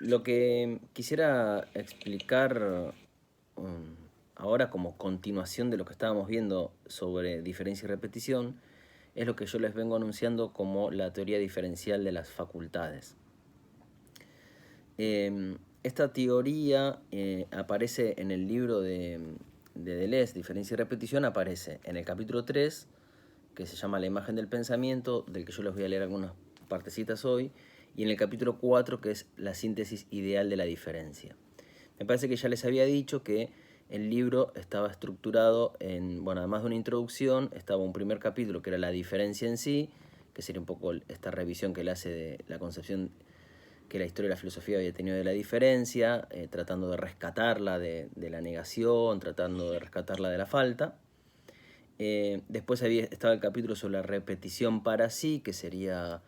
Lo que quisiera explicar ahora como continuación de lo que estábamos viendo sobre diferencia y repetición es lo que yo les vengo anunciando como la teoría diferencial de las facultades. Esta teoría aparece en el libro de Deleuze, Diferencia y Repetición, aparece en el capítulo 3, que se llama La imagen del pensamiento, del que yo les voy a leer algunas partecitas hoy, y en el capítulo 4, que es la síntesis ideal de la diferencia. Me parece que ya les había dicho que el libro estaba estructurado en, bueno, además de una introducción, estaba un primer capítulo que era la diferencia en sí, que sería un poco esta revisión que él hace de la concepción que la historia de la filosofía había tenido de la diferencia, tratando de rescatarla de la negación, tratando de rescatarla de la falta. Después estaba el capítulo sobre la repetición para sí, que sería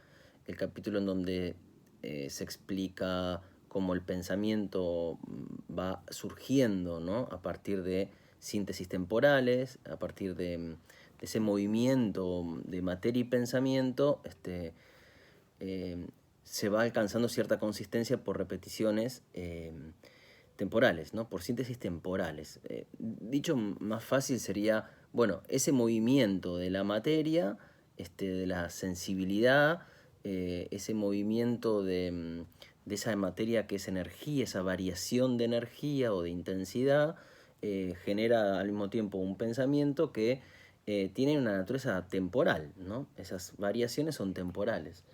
el capítulo en donde se explica cómo el pensamiento va surgiendo, ¿no? A partir de síntesis temporales, a partir de ese movimiento de materia y pensamiento, se va alcanzando cierta consistencia por repeticiones temporales, ¿no? Por síntesis temporales. Dicho más fácil sería, bueno, ese movimiento de la materia, de la sensibilidad, ese movimiento de esa materia que es energía, esa variación de energía o de intensidad, genera al mismo tiempo un pensamiento que tiene una naturaleza temporal, ¿no? Esas variaciones son temporales.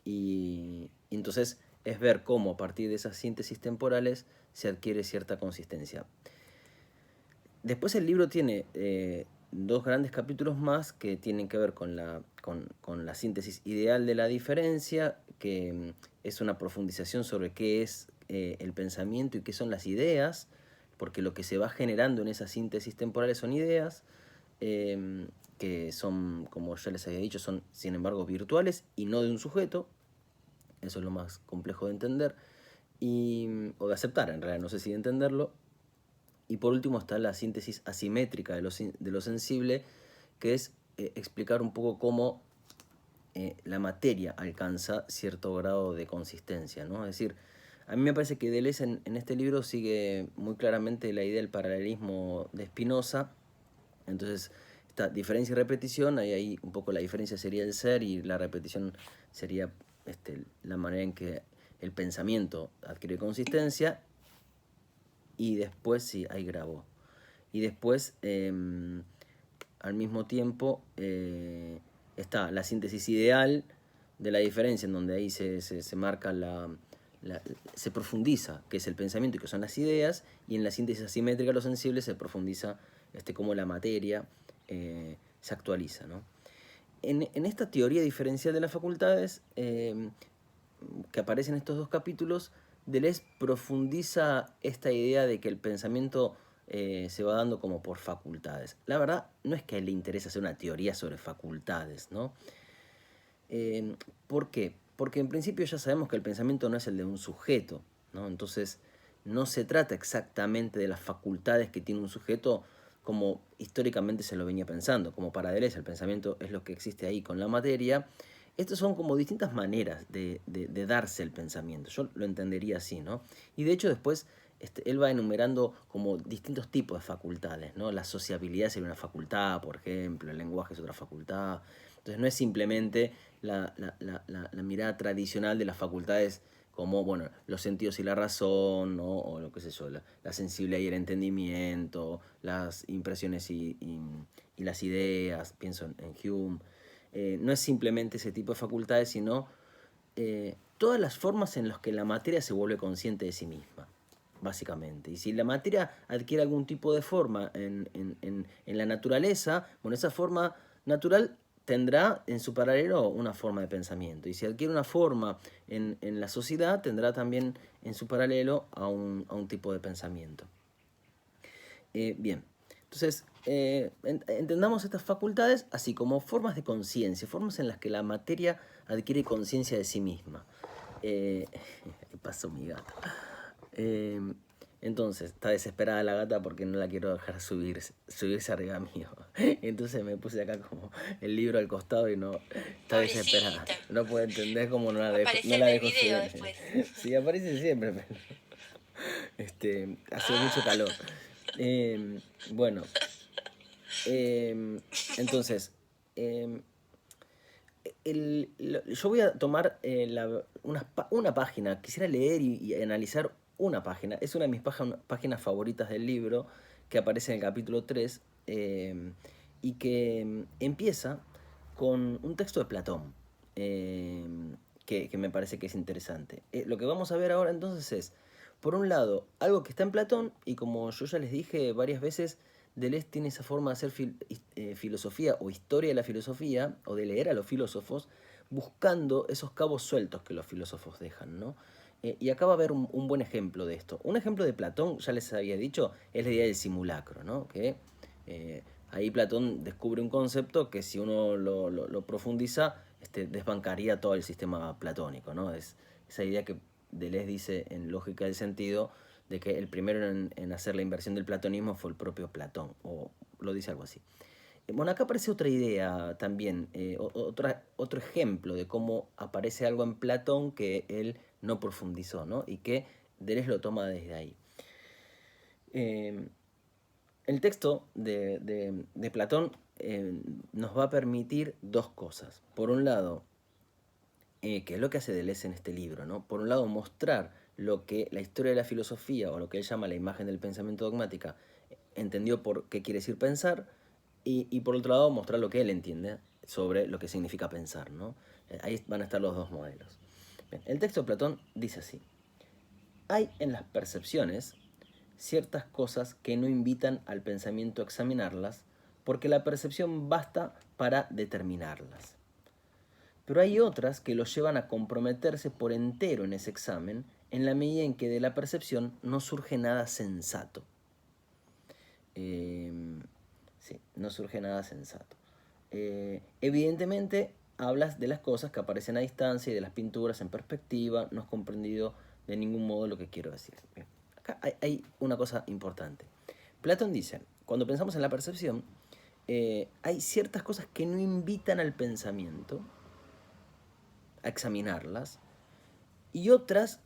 Y entonces es ver cómo a partir de esas síntesis temporales se adquiere cierta consistencia. Después el libro tiene dos grandes capítulos más que tienen que ver con la síntesis ideal de la diferencia, que es una profundización sobre qué es el pensamiento y qué son las ideas, porque lo que se va generando en esas síntesis temporales son ideas, que son, como ya les había dicho, son sin embargo virtuales y no de un sujeto. Eso es lo más complejo de entender o de aceptar, en realidad, no sé si de entenderlo. Y por último está la síntesis asimétrica de lo sensible, que es explicar un poco cómo la materia alcanza cierto grado de consistencia, ¿no? Es decir, a mí me parece que Deleuze en este libro sigue muy claramente la idea del paralelismo de Spinoza. Entonces, esta diferencia y repetición, ahí un poco la diferencia sería el ser y la repetición sería la manera en que el pensamiento adquiere consistencia, y después, sí, ahí grabó. Y después, al mismo tiempo, está la síntesis ideal de la diferencia, en donde ahí se marca se profundiza qué es el pensamiento y qué son las ideas, y en la síntesis asimétrica de lo sensible se profundiza cómo la materia se actualiza, ¿no? En esta teoría diferencial de las facultades, que aparece en estos dos capítulos, Deleuze profundiza esta idea de que el pensamiento se va dando como por facultades. La verdad, no es que a él le interese hacer una teoría sobre facultades, ¿no? ¿Por qué? Porque en principio ya sabemos que el pensamiento no es el de un sujeto, ¿no? Entonces, no se trata exactamente de las facultades que tiene un sujeto como históricamente se lo venía pensando. Como para Deleuze el pensamiento es lo que existe ahí con la materia. Estas son como distintas maneras de darse el pensamiento. Yo lo entendería así, ¿no? Y de hecho después él va enumerando como distintos tipos de facultades, ¿no? La sociabilidad sería una facultad, por ejemplo, el lenguaje es otra facultad. Entonces no es simplemente la mirada tradicional de las facultades como, bueno, los sentidos y la razón, ¿no? O lo que sé yo, la sensibilidad y el entendimiento, las impresiones y las ideas, pienso en Hume. No es simplemente ese tipo de facultades, sino todas las formas en las que la materia se vuelve consciente de sí misma, básicamente. Y si la materia adquiere algún tipo de forma en la naturaleza, bueno, esa forma natural tendrá en su paralelo una forma de pensamiento. Y si adquiere una forma en la sociedad, tendrá también en su paralelo a un tipo de pensamiento. Bien, entonces entendamos estas facultades así como formas de conciencia, formas en las que la materia adquiere conciencia de sí misma. ¿Qué pasó, mi gata? Entonces, está desesperada la gata porque no la quiero dejar subirse arriba mío. Entonces me puse acá como el libro al costado y no, está desesperada. Pobrecita. No puede entender cómo no Va a aparecer no en la el dejo video subir. después. Sí, aparece siempre, pero hace mucho Ah, calor. Bueno, entonces, em, yo voy a tomar una página, quisiera leer y analizar una página. Es una de mis páginas favoritas del libro, que aparece en el capítulo 3, y que empieza con un texto de Platón, que me parece que es interesante. Lo que vamos a ver ahora entonces es, por un lado, algo que está en Platón, y como yo ya les dije varias veces, Deleuze tiene esa forma de hacer filosofía o historia de la filosofía, o de leer a los filósofos, buscando esos cabos sueltos que los filósofos dejan, ¿no? Y acá va a haber un buen ejemplo de esto. Un ejemplo de Platón, ya les había dicho, es la idea del simulacro, ¿no? Que ahí Platón descubre un concepto que si uno lo profundiza, desbancaría todo el sistema platónico, ¿no? Es esa idea que Deleuze dice en Lógica del Sentido, de que el primero en hacer la inversión del platonismo fue el propio Platón, o lo dice algo así. Bueno, acá aparece otra idea también, otro ejemplo de cómo aparece algo en Platón que él no profundizó, ¿no? Y que Deleuze lo toma desde ahí. El texto de Platón nos va a permitir dos cosas. Por un lado, que es lo que hace Deleuze en este libro, ¿no? Por un lado, mostrar lo que la historia de la filosofía, o lo que él llama la imagen del pensamiento dogmática, entendió por qué quiere decir pensar, y por otro lado, mostrar lo que él entiende sobre lo que significa pensar, ¿no? Ahí van a estar los dos modelos. Bien, el texto de Platón dice así: hay en las percepciones ciertas cosas que no invitan al pensamiento a examinarlas, porque la percepción basta para determinarlas. Pero hay otras que los llevan a comprometerse por entero en ese examen, en la medida en que de la percepción no surge nada sensato. Sí, no surge nada sensato. Evidentemente, hablas de las cosas que aparecen a distancia y de las pinturas en perspectiva. No has comprendido de ningún modo lo que quiero decir. Bien, acá hay una cosa importante. Platón dice, cuando pensamos en la percepción, hay ciertas cosas que no invitan al pensamiento a examinarlas, y otras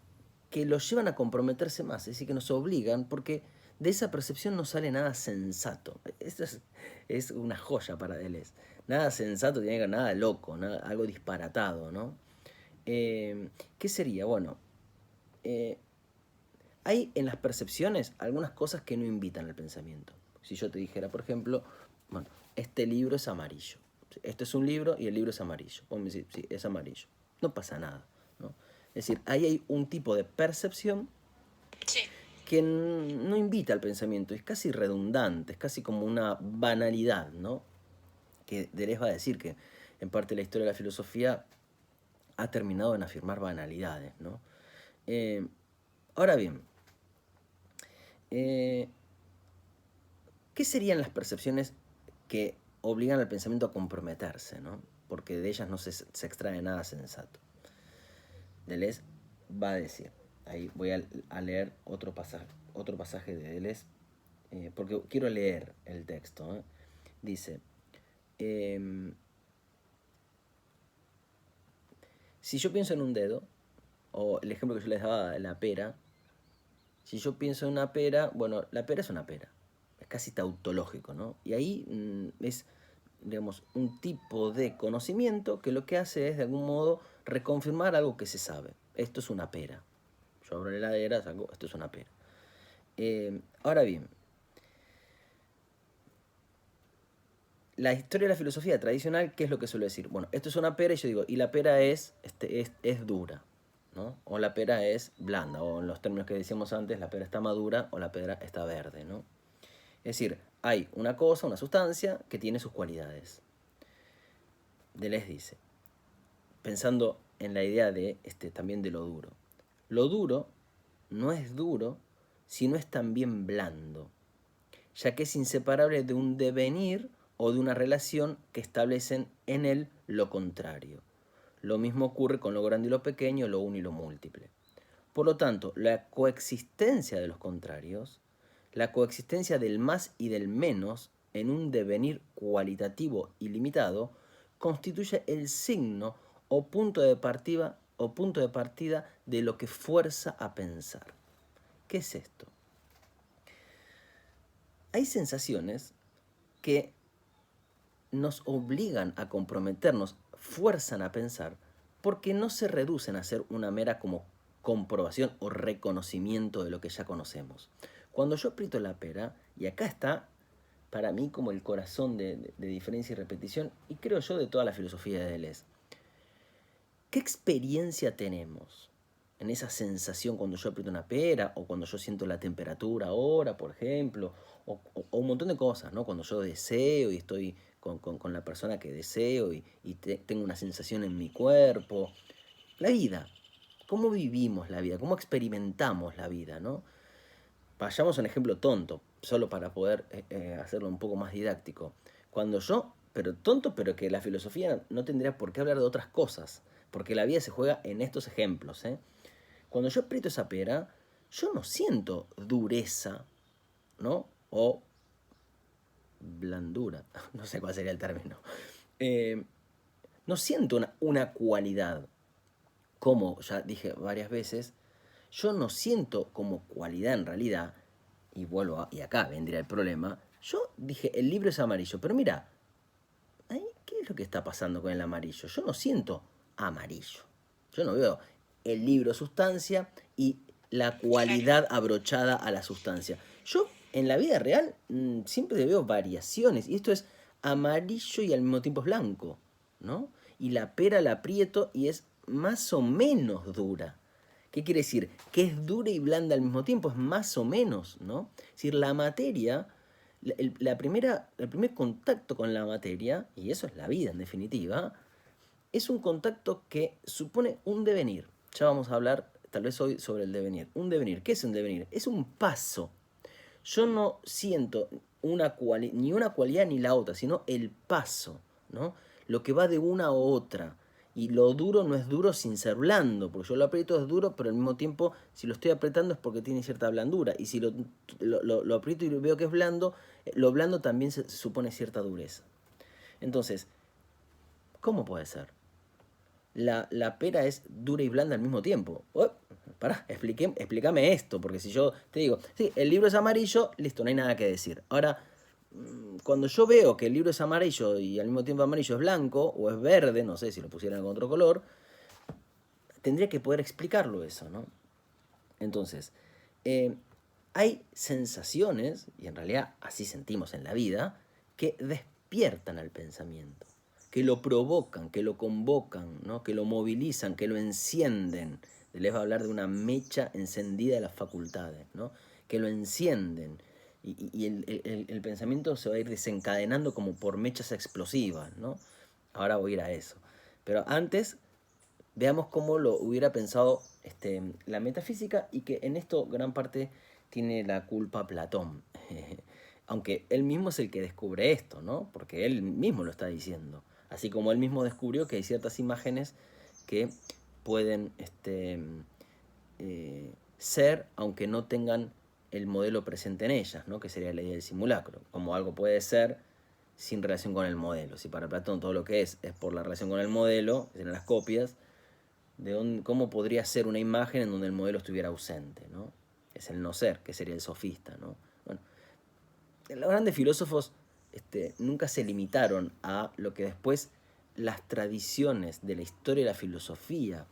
que los llevan a comprometerse más, es decir, que nos obligan, porque de esa percepción no sale nada sensato. Esto es una joya para Deleuze. Nada sensato tiene que ver nada loco, algo disparatado, ¿no? ¿Qué sería? Bueno, hay en las percepciones algunas cosas que no invitan al pensamiento. Si yo te dijera, por ejemplo, bueno, este libro es amarillo. Esto es un libro y el libro es amarillo. Vos me decís, sí, es amarillo. No pasa nada, ¿no? Es decir, ahí hay un tipo de percepción sí. que no invita al pensamiento, es casi redundante, es casi como una banalidad, ¿no? Que Deleuze va a decir que en parte la historia de la filosofía ha terminado en afirmar banalidades, ¿no? Ahora bien, ¿qué serían las percepciones que obligan al pensamiento a comprometerse, ¿no? Porque de ellas no se extrae nada sensato. Deleuze va a decir, ahí voy a leer otro pasaje de Deleuze, porque quiero leer el texto. Dice, si yo pienso en un dedo, o el ejemplo que yo les daba de la pera, si yo pienso en una pera, bueno, la pera es una pera, es casi tautológico, ¿no? Y ahí es, digamos, un tipo de conocimiento que lo que hace es, de algún modo, reconfirmar algo que se sabe. Esto es una pera. Yo abro la heladera, saco, esto es una pera. Ahora bien, la historia de la filosofía tradicional, ¿qué es lo que suele decir? Bueno, esto es una pera, y yo digo, y la pera es dura, ¿no? O la pera es blanda, o en los términos que decíamos antes, la pera está madura o la pera está verde, ¿no? Es decir, hay una cosa, una sustancia que tiene sus cualidades. Deleuze dice, pensando en la idea de también de lo duro no es duro si no es también blando, ya que es inseparable de un devenir o de una relación que establecen en él lo contrario. Lo mismo ocurre con lo grande y lo pequeño, lo uno y lo múltiple. Por lo tanto, la coexistencia de los contrarios, la coexistencia del más y del menos en un devenir cualitativo ilimitado, constituye el signo o punto de partida de lo que fuerza a pensar. ¿Qué es esto? Hay sensaciones que nos obligan a comprometernos, fuerzan a pensar, porque no se reducen a ser una mera como comprobación o reconocimiento de lo que ya conocemos. Cuando yo aprieto la pera, y acá está para mí como el corazón de diferencia y repetición, y creo yo de toda la filosofía de Deleuze, ¿qué experiencia tenemos en esa sensación cuando yo aprieto una pera o cuando yo siento la temperatura ahora, por ejemplo, o un montón de cosas, ¿no? Cuando yo deseo y estoy con la persona que deseo y tengo una sensación en mi cuerpo. La vida, ¿cómo vivimos la vida? ¿Cómo experimentamos la vida, ¿no? Vayamos a un ejemplo tonto, solo para poder hacerlo un poco más didáctico. Cuando yo, pero tonto, pero que la filosofía no tendría por qué hablar de otras cosas, porque la vida se juega en estos ejemplos. Cuando yo aprieto esa pera, yo no siento dureza, ¿no? O blandura, no sé cuál sería el término. No siento una cualidad, como ya dije varias veces, yo no siento como cualidad en realidad, y acá vendría el problema, yo dije, el libro es amarillo, pero mira, ¿qué es lo que está pasando con el amarillo? Yo no siento amarillo, yo no veo el libro sustancia y la cualidad abrochada a la sustancia. Yo en la vida real siempre veo variaciones, y esto es amarillo y al mismo tiempo es blanco, ¿no? Y la pera la aprieto y es más o menos dura. ¿Qué quiere decir? Que es dura y blanda al mismo tiempo, es más o menos, ¿no? Es decir, la materia, el primer contacto con la materia, y eso es la vida en definitiva, es un contacto que supone un devenir. Ya vamos a hablar tal vez hoy sobre el devenir. Un devenir, ¿qué es un devenir? Es un paso. Yo no siento ni una cualidad ni la otra, sino el paso, ¿no? Lo que va de una a otra. Y lo duro no es duro sin ser blando, porque yo lo aprieto es duro, pero al mismo tiempo, si lo estoy apretando es porque tiene cierta blandura. Y si lo aprieto y veo que es blando, lo blando también se supone cierta dureza. Entonces, ¿cómo puede ser? La pera es dura y blanda al mismo tiempo. Pará, explícame esto, porque si yo te digo, sí, el libro es amarillo, listo, no hay nada que decir. Ahora, cuando yo veo que el libro es amarillo y al mismo tiempo amarillo es blanco o es verde, no sé si lo pusieran con otro color, tendría que poder explicarlo eso, ¿no? Entonces, hay sensaciones, y en realidad así sentimos en la vida, que despiertan al pensamiento, que lo provocan, que lo convocan, ¿no? Que lo movilizan, que lo encienden. Les va a hablar de una mecha encendida de las facultades, ¿no? Que lo encienden. Y el pensamiento se va a ir desencadenando como por mechas explosivas, ¿no? Ahora voy a ir a eso. Pero antes, veamos cómo lo hubiera pensado la metafísica, y que en esto gran parte tiene la culpa Platón. Aunque él mismo es el que descubre esto, ¿no? Porque él mismo lo está diciendo. Así como él mismo descubrió que hay ciertas imágenes que pueden ser, aunque no tengan el modelo presente en ellas, ¿no? Que sería la idea del simulacro. Como algo puede ser sin relación con el modelo. Si para Platón todo lo que es por la relación con el modelo, es en las copias, cómo podría ser una imagen en donde el modelo estuviera ausente, ¿no? Es el no ser, que sería el sofista, ¿no? Bueno, los grandes filósofos nunca se limitaron a lo que después las tradiciones de la historia y la filosofía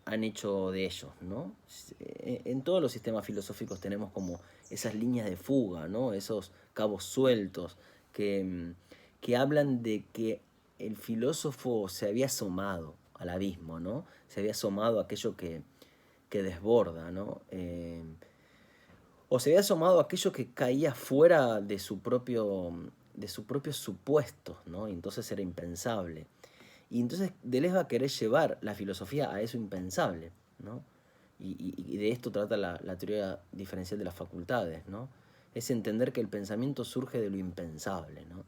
han hecho de ellos, ¿no? En todos los sistemas filosóficos tenemos como esas líneas de fuga, ¿no? Esos cabos sueltos que hablan de que el filósofo se había asomado al abismo, ¿no? Se había asomado a aquello que desborda, ¿no? O se había asomado a aquello que caía fuera de sus propios supuestos, ¿no? Y entonces era impensable. Y entonces Deleuze va a querer llevar la filosofía a eso impensable, ¿no? Y de esto trata la teoría diferencial de las facultades, ¿no? Es entender que el pensamiento surge de lo impensable, ¿no?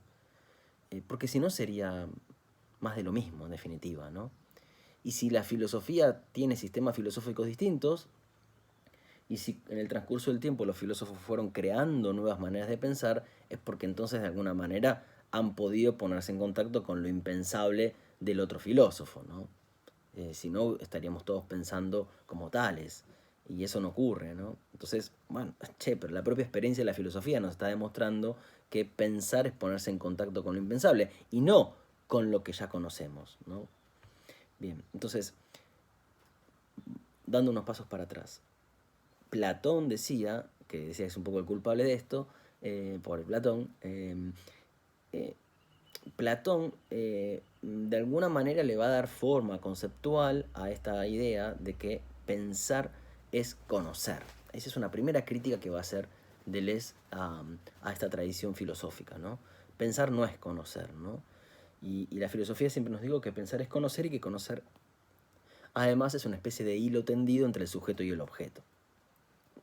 Porque si no sería más de lo mismo, en definitiva, ¿no? Y si la filosofía tiene sistemas filosóficos distintos, y si en el transcurso del tiempo los filósofos fueron creando nuevas maneras de pensar, es porque entonces de alguna manera han podido ponerse en contacto con lo impensable del otro filósofo, ¿no? Si no, estaríamos todos pensando como tales. Y eso no ocurre, ¿no? Entonces, bueno, pero la propia experiencia de la filosofía nos está demostrando que pensar es ponerse en contacto con lo impensable y no con lo que ya conocemos, ¿no? Bien, entonces, dando unos pasos para atrás. Platón decía, que es un poco el culpable de esto, por Platón, Platón de alguna manera le va a dar forma conceptual a esta idea de que pensar es conocer. Esa es una primera crítica que va a hacer Deleuze a esta tradición filosófica, ¿no? Pensar no es conocer, ¿no? Y la filosofía siempre nos dijo que pensar es conocer y que conocer además es una especie de hilo tendido entre el sujeto y el objeto.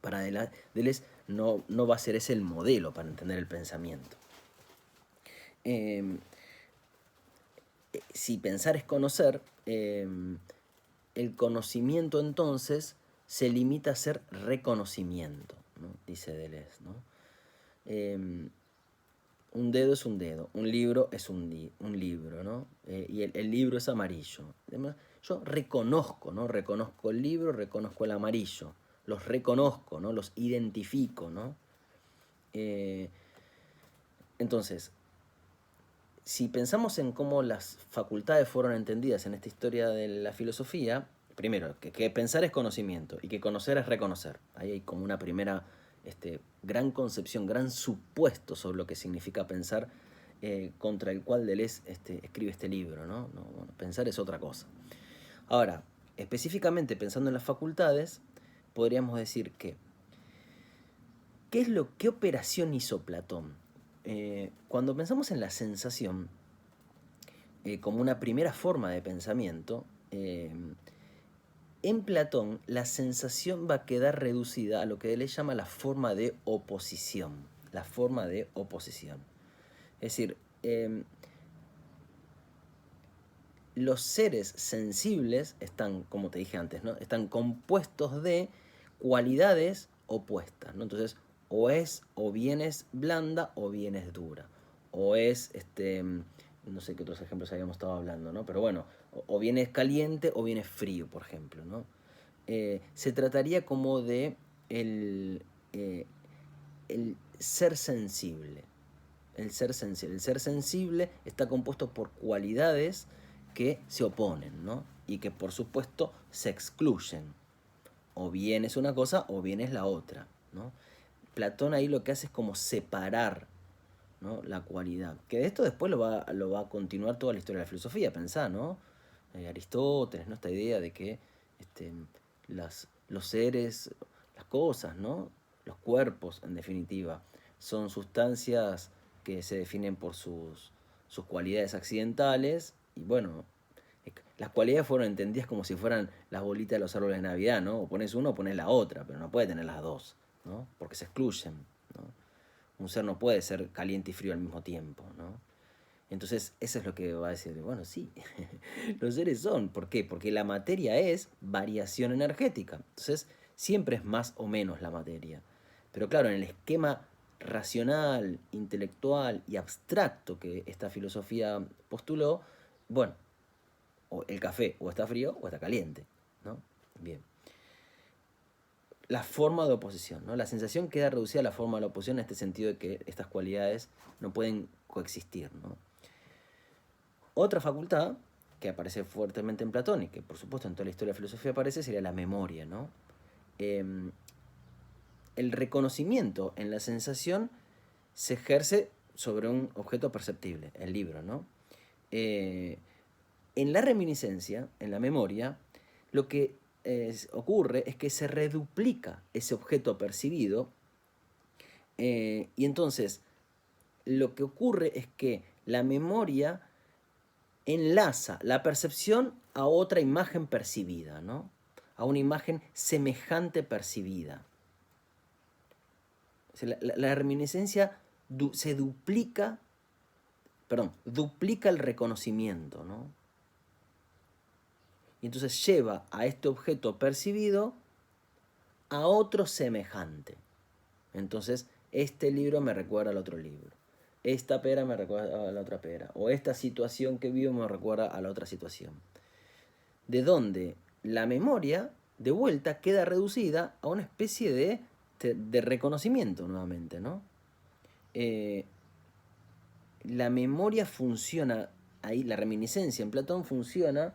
Para Deleuze no va a ser ese el modelo para entender el pensamiento. Si pensar es conocer, el conocimiento entonces se limita a ser reconocimiento, ¿no? Dice Deleuze, ¿no? Un dedo es un dedo, un libro es un libro, ¿no? Y el libro es amarillo. Yo reconozco, ¿no? Reconozco el libro, reconozco el amarillo, los reconozco, ¿no? Los identifico, ¿no? Entonces, si pensamos en cómo las facultades fueron entendidas en esta historia de la filosofía, primero, que pensar es conocimiento y que conocer es reconocer. Ahí hay como una primera gran concepción, gran supuesto sobre lo que significa pensar, contra el cual Deleuze escribe este libro, ¿no? Bueno, pensar es otra cosa. Ahora, específicamente pensando en las facultades, podríamos decir que ¿qué operación hizo Platón? Cuando pensamos en la sensación como una primera forma de pensamiento, en Platón la sensación va a quedar reducida a lo que él llama la forma de oposición. La forma de oposición. Es decir, los seres sensibles están, como te dije antes, ¿no? Están compuestos de cualidades opuestas, ¿no? Entonces, o bien es blanda o bien es dura. O es, no sé qué otros ejemplos habíamos estado hablando, ¿no? Pero bueno, o bien es caliente o bien es frío, por ejemplo, ¿no? Se trataría como de el ser sensible. El ser sensible. El ser sensible está compuesto por cualidades que se oponen, ¿no? Y que por supuesto se excluyen. O bien es una cosa o bien es la otra, ¿no? Platón ahí lo que hace es como separar, ¿no? La cualidad. Que de esto después lo va a continuar toda la historia de la filosofía, pensá, ¿no? Aristóteles, ¿no? Esta idea de que los seres, las cosas, ¿no? Los cuerpos, en definitiva, son sustancias que se definen por sus cualidades accidentales y bueno, las cualidades fueron entendidas como si fueran las bolitas de los árboles de Navidad, ¿no? O pones uno o pones la otra, pero no puede tener las dos, ¿no? Porque se excluyen, ¿no? Un ser no puede ser caliente y frío al mismo tiempo, ¿no? Entonces, eso es lo que va a decir, bueno, sí, los seres son. ¿Por qué? Porque la materia es variación energética. Entonces, siempre es más o menos la materia. Pero claro, en el esquema racional, intelectual y abstracto que esta filosofía postuló, bueno, o el café o está frío o está caliente, ¿no? Bien. La forma de oposición, ¿no? La sensación queda reducida a la forma de la oposición en este sentido de que estas cualidades no pueden coexistir, ¿no? Otra facultad que aparece fuertemente en Platón y que por supuesto en toda la historia de la filosofía aparece sería la memoria, ¿no? El reconocimiento en la sensación se ejerce sobre un objeto perceptible, el libro, ¿no? En la reminiscencia, en la memoria, lo que ocurre es que se reduplica ese objeto percibido y entonces lo que ocurre es que la memoria enlaza la percepción a otra imagen percibida, ¿no? A una imagen semejante percibida. O sea, la reminiscencia se duplica, duplica el reconocimiento, ¿no? y entonces lleva a este objeto percibido a otro semejante. Entonces, este libro me recuerda al otro libro. Esta pera me recuerda a la otra pera. O esta situación que vivo me recuerda a la otra situación. De donde la memoria, de vuelta, queda reducida a una especie de reconocimiento nuevamente, ¿no? La memoria funciona, ahí la reminiscencia en Platón funciona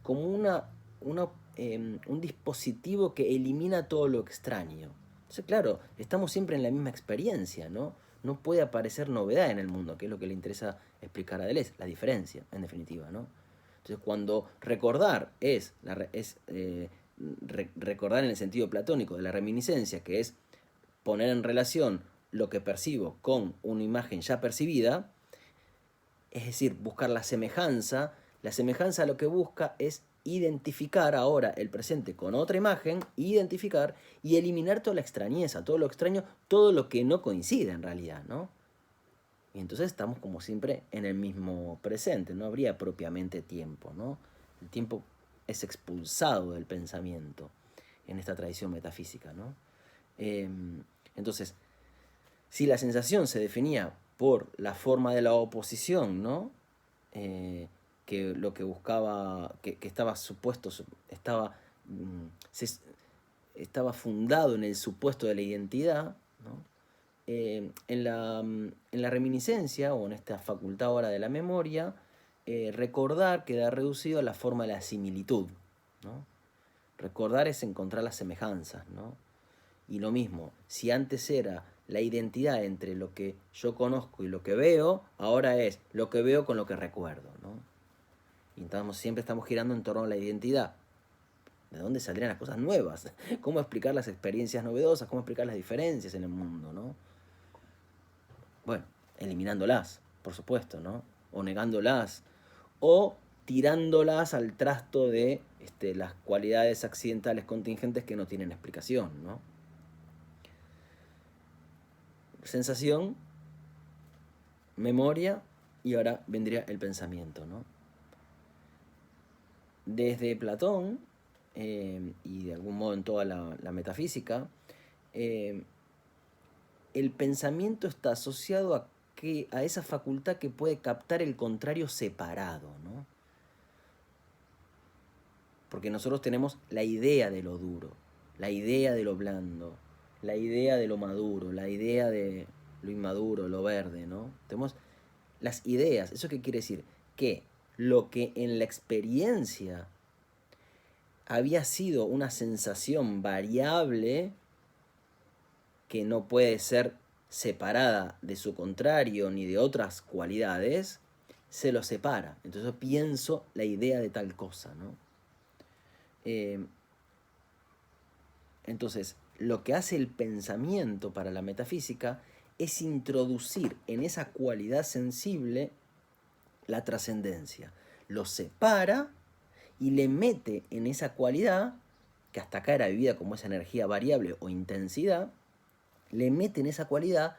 como un dispositivo que elimina todo lo extraño. Entonces, claro, estamos siempre en la misma experiencia, ¿no? No puede aparecer novedad en el mundo, que es lo que le interesa explicar a Deleuze, la diferencia, en definitiva, ¿no? Entonces, cuando recordar recordar en el sentido platónico de la reminiscencia, que es poner en relación lo que percibo con una imagen ya percibida, es decir, buscar la semejanza lo que busca es identificar ahora el presente con otra imagen, identificar y eliminar toda la extrañeza, todo lo extraño, todo lo que no coincide en realidad, ¿no? Y entonces estamos como siempre en el mismo presente, no habría propiamente tiempo, ¿no? El tiempo es expulsado del pensamiento en esta tradición metafísica, ¿no? Entonces, si la sensación se definía por la forma de la oposición, ¿no? Que lo que buscaba, que estaba supuesto, estaba fundado en el supuesto de la identidad, ¿no? En la reminiscencia, o en esta facultad ahora de la memoria, recordar queda reducido a la forma de la similitud, ¿no? Recordar es encontrar las semejanzas, ¿no? Y lo mismo, si antes era la identidad entre lo que yo conozco y lo que veo, ahora es lo que veo con lo que recuerdo, ¿no? Y siempre estamos girando en torno a la identidad. ¿De dónde saldrían las cosas nuevas? ¿Cómo explicar las experiencias novedosas? ¿Cómo explicar las diferencias en el mundo, ¿no? Bueno, eliminándolas, por supuesto, ¿no? O negándolas, o tirándolas al trasto de las cualidades accidentales contingentes que no tienen explicación, ¿no? Sensación, memoria, y ahora vendría el pensamiento, ¿no? Desde Platón, y de algún modo en toda la metafísica, el pensamiento está asociado a esa facultad que puede captar el contrario separado, ¿no? Porque nosotros tenemos la idea de lo duro, la idea de lo blando, la idea de lo maduro, la idea de lo inmaduro, lo verde, ¿no? Tenemos las ideas. ¿Eso qué quiere decir? Que lo que en la experiencia había sido una sensación variable que no puede ser separada de su contrario ni de otras cualidades, se lo separa. Entonces yo pienso la idea de tal cosa, ¿no? Entonces, lo que hace el pensamiento para la metafísica es introducir en esa cualidad sensible la trascendencia. Lo separa y le mete en esa cualidad, que hasta acá era vivida como esa energía variable o intensidad, le mete en esa cualidad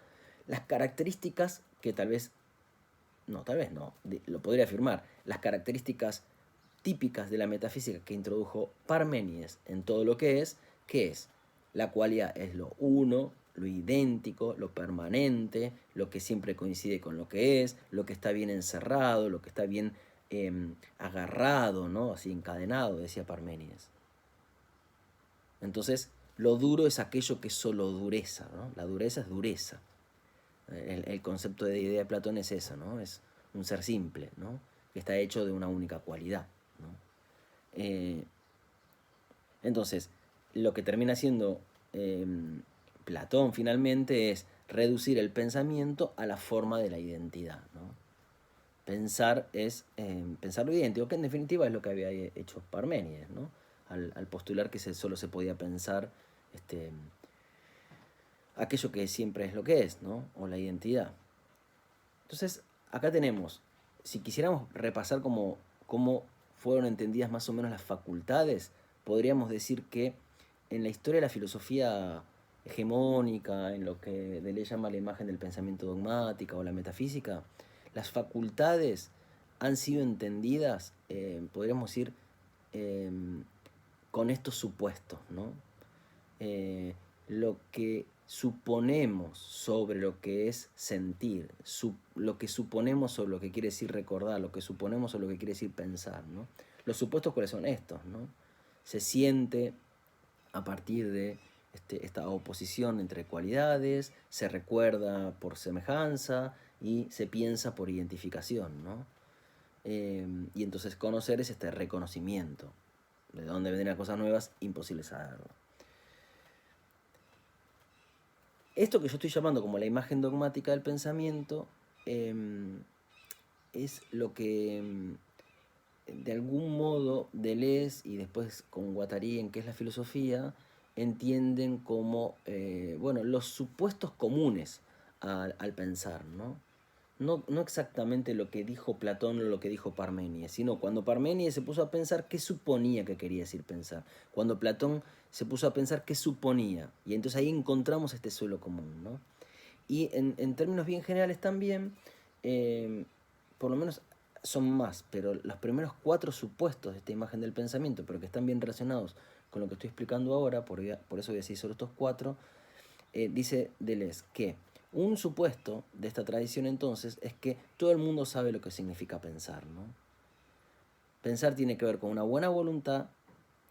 las características que tal vez no, lo podría afirmar, las características típicas de la metafísica que introdujo Parménides en todo lo que es la cualidad es lo uno, lo idéntico, lo permanente, lo que siempre coincide con lo que es, lo que está bien encerrado, lo que está bien agarrado, ¿no? Así encadenado, decía Parménides. Entonces, lo duro es aquello que es solo dureza, ¿no? La dureza es dureza. El concepto de idea de Platón es eso, ¿no? Es un ser simple, ¿no? Que está hecho de una única cualidad, ¿no? Entonces, lo que termina siendo Platón finalmente es reducir el pensamiento a la forma de la identidad, ¿no? Pensar es pensar lo idéntico, que en definitiva es lo que había hecho Parménides, ¿no? Al postular que solo se podía pensar aquello que siempre es lo que es, ¿no? O la identidad. Entonces, acá tenemos, si quisiéramos repasar cómo fueron entendidas más o menos las facultades, podríamos decir que en la historia de la filosofía hegemónica, en lo que Deleuze llama la imagen del pensamiento dogmática o la metafísica, las facultades han sido entendidas, podríamos decir, con estos supuestos, ¿no? Lo que suponemos sobre lo que es sentir, lo que suponemos sobre lo que quiere decir recordar, lo que suponemos sobre lo que quiere decir pensar, ¿no? Los supuestos, ¿cuáles son estos, no? Se siente a partir de esta oposición entre cualidades, se recuerda por semejanza y se piensa por identificación, ¿no? Y entonces conocer es este reconocimiento. De dónde vendrían cosas nuevas, imposible saberlo. Esto que yo estoy llamando como la imagen dogmática del pensamiento es lo que de algún modo Deleuze y después con Guattari en qué es la filosofía entienden como bueno, los supuestos comunes al pensar, ¿no? No exactamente lo que dijo Platón o lo que dijo Parménides, sino cuando Parménides se puso a pensar qué suponía que quería decir pensar. Cuando Platón se puso a pensar qué suponía. Y entonces ahí encontramos este suelo común, ¿no? Y en términos bien generales también, por lo menos son más, pero los primeros 4 supuestos de esta imagen del pensamiento, pero que están bien relacionados con lo que estoy explicando ahora, por eso voy a decir solo estos 4, dice Deleuze que un supuesto de esta tradición entonces es que todo el mundo sabe lo que significa pensar, ¿no? Pensar tiene que ver con una buena voluntad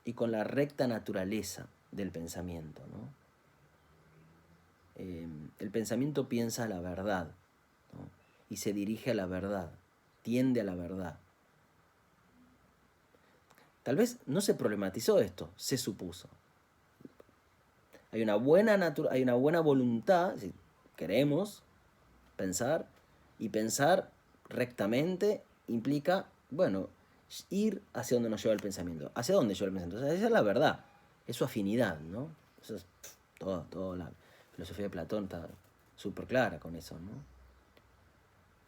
y con la recta naturaleza del pensamiento, ¿no? El pensamiento piensa la verdad, ¿no? Y se dirige a la verdad, tiende a la verdad. Tal vez no se problematizó esto, se supuso. Hay una buena voluntad, si queremos pensar, y pensar rectamente implica, bueno, ir hacia donde nos lleva el pensamiento. ¿Hacia dónde lleva el pensamiento? O sea, esa es la verdad, es su afinidad, ¿no? Eso es toda la filosofía de Platón está súper clara con eso, ¿no?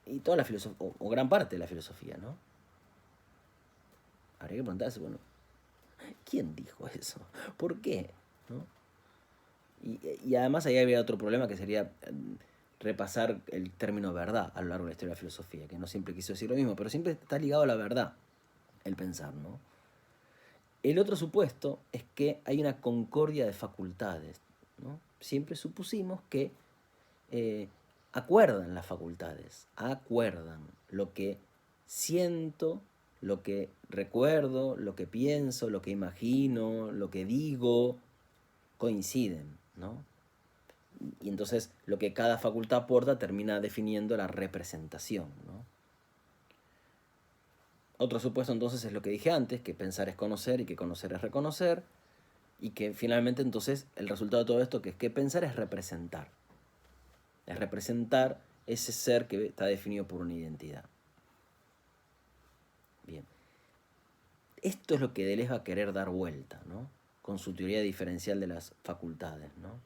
Y toda la filosofía, o gran parte de la filosofía, ¿no? Habría que preguntarse, bueno, ¿quién dijo eso? ¿Por qué? ¿No? Y además ahí había otro problema que sería repasar el término verdad a lo largo de la historia de la filosofía, que no siempre quiso decir lo mismo, pero siempre está ligado a la verdad, el pensar, ¿no? El otro supuesto es que hay una concordia de facultades, ¿no? Siempre supusimos que acuerdan las facultades, acuerdan lo que siento, lo que recuerdo, lo que pienso, lo que imagino, lo que digo, coinciden, ¿no? Y entonces lo que cada facultad aporta termina definiendo la representación, ¿no? Otro supuesto entonces es lo que dije antes, que pensar es conocer y que conocer es reconocer, y que finalmente entonces el resultado de todo esto que es que pensar es representar ese ser que está definido por una identidad. Bien. Esto es lo que Deleuze va a querer dar vuelta, ¿no? Con su teoría diferencial de las facultades, ¿no?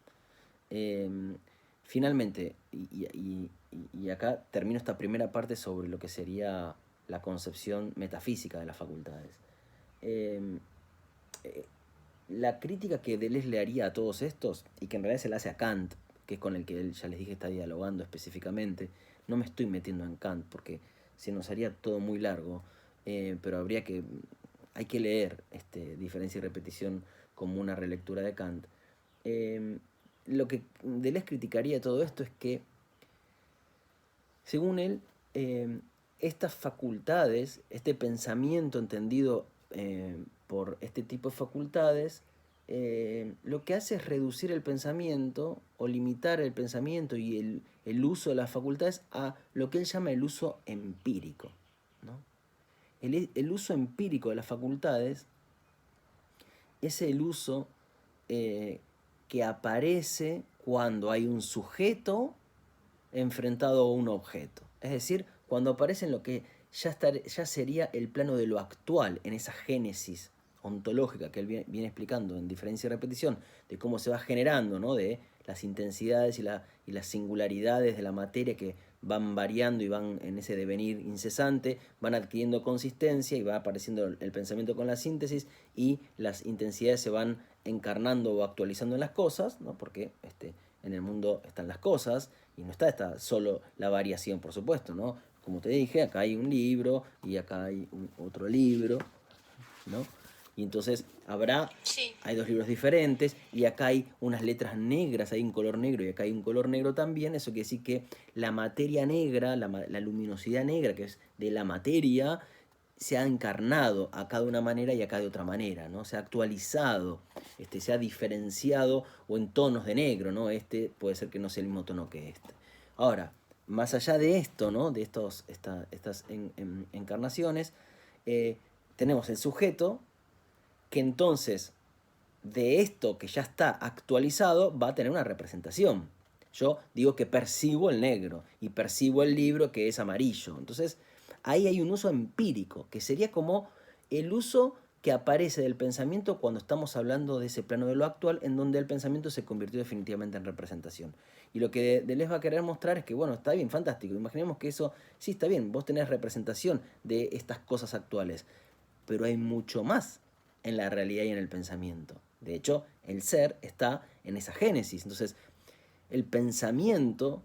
Finalmente, y acá termino esta primera parte sobre lo que sería la concepción metafísica de las facultades. La crítica que Deleuze le haría a todos estos, y que en realidad se la hace a Kant, que es con el que él, ya les dije, está dialogando específicamente, no me estoy metiendo en Kant porque se nos haría todo muy largo, pero hay que leer Diferencia y Repetición como una relectura de Kant. Lo que Deleuze criticaría de todo esto es que, según él, estas facultades, este pensamiento entendido por este tipo de facultades, lo que hace es reducir el pensamiento o limitar el pensamiento y el uso de las facultades a lo que él llama el uso empírico, ¿no? El uso empírico de las facultades es el uso que aparece cuando hay un sujeto enfrentado a un objeto. Es decir, cuando aparece en lo que ya sería el plano de lo actual, en esa génesis ontológica que él viene explicando en Diferencia y Repetición, de cómo se va generando, ¿no? De las intensidades y las singularidades de la materia que van variando y van en ese devenir incesante, van adquiriendo consistencia y va apareciendo el pensamiento con la síntesis y las intensidades se van encarnando o actualizando en las cosas, ¿no? Porque en el mundo están las cosas y no está solo la variación, por supuesto, ¿no? Como te dije, acá hay un libro y acá hay otro libro, ¿no? Y entonces Sí. hay dos libros diferentes y acá hay unas letras negras, hay un color negro y acá hay un color negro también. Eso quiere decir que la materia negra, la luminosidad negra que es de la materia, se ha encarnado acá de una manera y acá de otra manera, ¿no? Se ha actualizado, se ha diferenciado o en tonos de negro, ¿no? Este puede ser que no sea el mismo tono que este. Ahora, más allá de esto, ¿no? De estas encarnaciones, eh, tenemos el sujeto que entonces de esto que ya está actualizado va a tener una representación. Yo digo que percibo el negro y percibo el libro que es amarillo. Entonces, ahí hay un uso empírico, que sería como el uso que aparece del pensamiento cuando estamos hablando de ese plano de lo actual, en donde el pensamiento se convirtió definitivamente en representación. Y lo que Deleuze va a querer mostrar es que, bueno, está bien, fantástico. Imaginemos que eso, sí, está bien, vos tenés representación de estas cosas actuales, pero hay mucho más en la realidad y en el pensamiento. De hecho, el ser está en esa génesis. Entonces, el pensamiento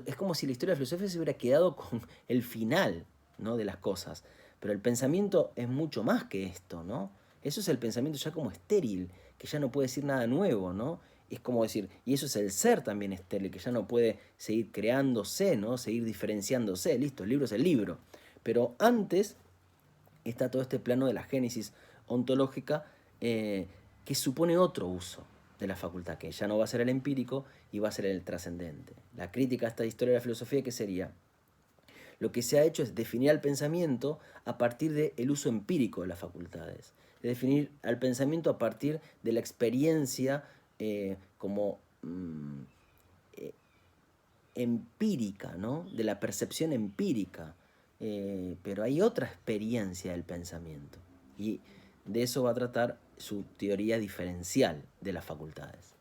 es como si la historia de la filosofía se hubiera quedado con el final, ¿no? De las cosas. Pero el pensamiento es mucho más que esto, ¿no? Eso es el pensamiento ya como estéril, que ya no puede decir nada nuevo, ¿no? Es como decir, y eso es el ser también estéril, que ya no puede seguir creándose, ¿no? Seguir diferenciándose. Listo, el libro es el libro. Pero antes está todo este plano de la génesis ontológica, que supone otro uso de la facultad, que ya no va a ser el empírico y va a ser el trascendente. La crítica a esta historia de la filosofía, ¿qué sería? Lo que se ha hecho es definir al pensamiento a partir del uso empírico de las facultades, es definir al pensamiento a partir de la experiencia como eh, empírica, ¿no? De la percepción empírica. Pero hay otra experiencia del pensamiento. Y de eso va a tratar su teoría diferencial de las facultades.